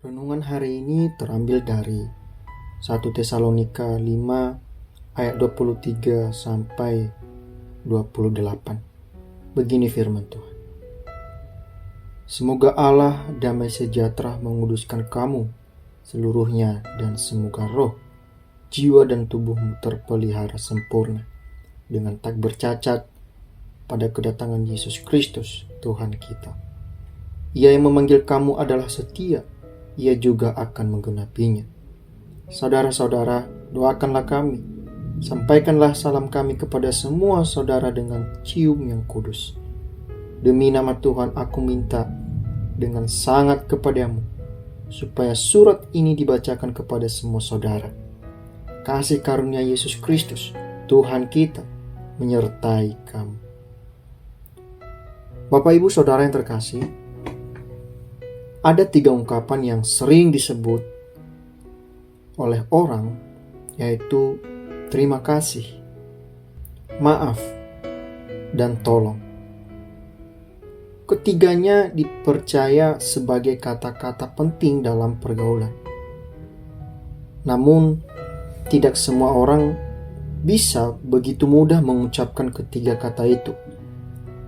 Renungan hari ini terambil dari 1 Tesalonika 5 ayat 23 sampai 28. Begini firman Tuhan. Semoga Allah damai sejahtera menguduskan kamu seluruhnya, dan semoga roh, jiwa dan tubuhmu terpelihara sempurna dengan tak bercacat pada kedatangan Yesus Kristus Tuhan kita. Ia yang memanggil kamu adalah setia, Ia juga akan menggenapinya. Saudara-saudara, doakanlah kami. Sampaikanlah salam kami kepada semua saudara dengan cium yang kudus. Demi nama Tuhan aku minta dengan sangat kepadamu, supaya surat ini dibacakan kepada semua saudara. Kasih karunia Yesus Kristus, Tuhan kita, menyertai kamu. Bapak Ibu Saudara yang terkasih, ada 3 ungkapan yang sering disebut oleh orang, yaitu terima kasih, maaf, dan tolong. Ketiganya dipercaya sebagai kata-kata penting dalam pergaulan. Namun, tidak semua orang bisa begitu mudah mengucapkan ketiga kata itu,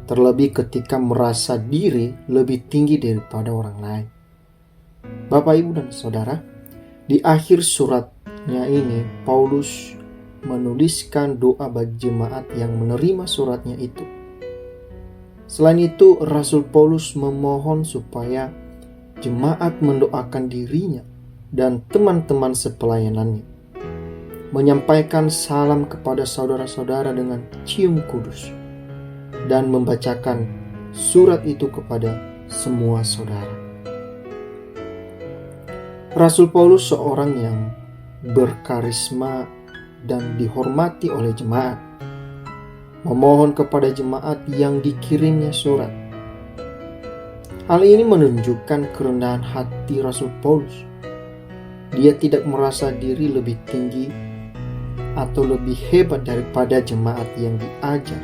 terlebih ketika merasa diri lebih tinggi daripada orang lain. Bapak, Ibu, dan Saudara, di akhir suratnya ini, Paulus menuliskan doa bagi jemaat yang menerima suratnya itu. Selain itu, Rasul Paulus memohon supaya jemaat mendoakan dirinya dan teman-teman sepelayanannya, menyampaikan salam kepada saudara-saudara dengan cium kudus, dan membacakan surat itu kepada semua saudara. Rasul Paulus seorang yang berkarisma dan dihormati oleh jemaat, memohon kepada jemaat yang dikirimnya surat. Hal ini menunjukkan kerendahan hati Rasul Paulus. Dia tidak merasa diri lebih tinggi atau lebih hebat daripada jemaat yang diajar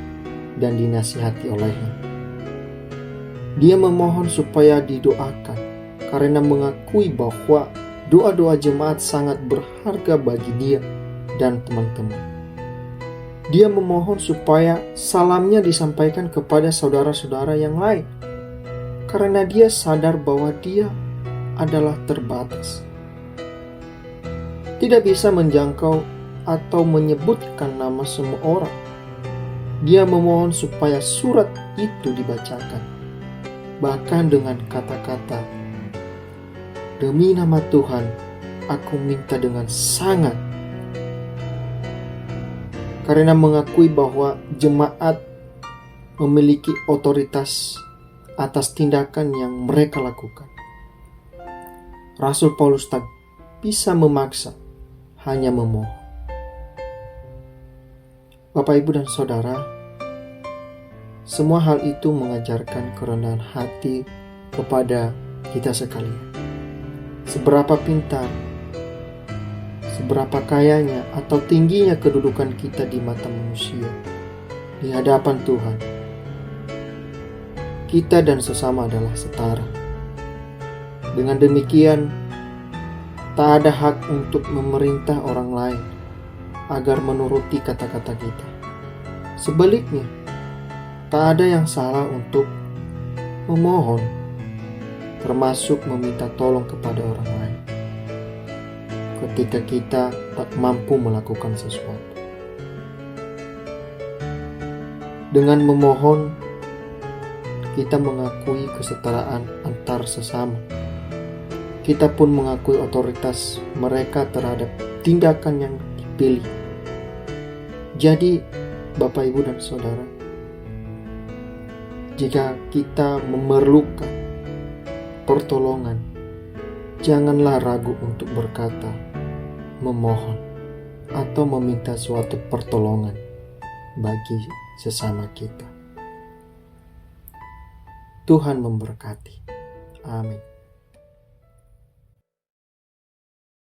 dan dinasihati olehnya. Dia memohon supaya didoakan karena mengakui bahwa doa-doa jemaat sangat berharga bagi dia dan teman-teman. Dia memohon supaya salamnya disampaikan kepada saudara-saudara yang lain karena dia sadar bahwa dia adalah terbatas, tidak bisa menjangkau atau menyebutkan nama semua orang. Dia memohon supaya surat itu dibacakan, bahkan dengan kata-kata, "Demi nama Tuhan, aku minta dengan sangat," karena mengakui bahwa jemaat memiliki otoritas atas tindakan yang mereka lakukan. Rasul Paulus tak bisa memaksa, hanya memohon. Bapak, Ibu, dan Saudara, semua hal itu mengajarkan kerendahan hati kepada kita sekalian. Seberapa pintar, seberapa kayanya atau tingginya kedudukan kita di mata manusia, di hadapan Tuhan, kita dan sesama adalah setara. Dengan demikian, tak ada hak untuk memerintah orang lain agar menuruti kata-kata kita. Sebaliknya, tak ada yang salah untuk memohon, termasuk meminta tolong kepada orang lain ketika kita tak mampu melakukan sesuatu. Dengan memohon, kita mengakui kesetaraan antar sesama. Kita pun mengakui otoritas mereka terhadap tindakan yang dipilih. Jadi, Bapak, Ibu, dan Saudara, jika kita memerlukan pertolongan, janganlah ragu untuk berkata, memohon, atau meminta suatu pertolongan bagi sesama kita. Tuhan memberkati. Amin.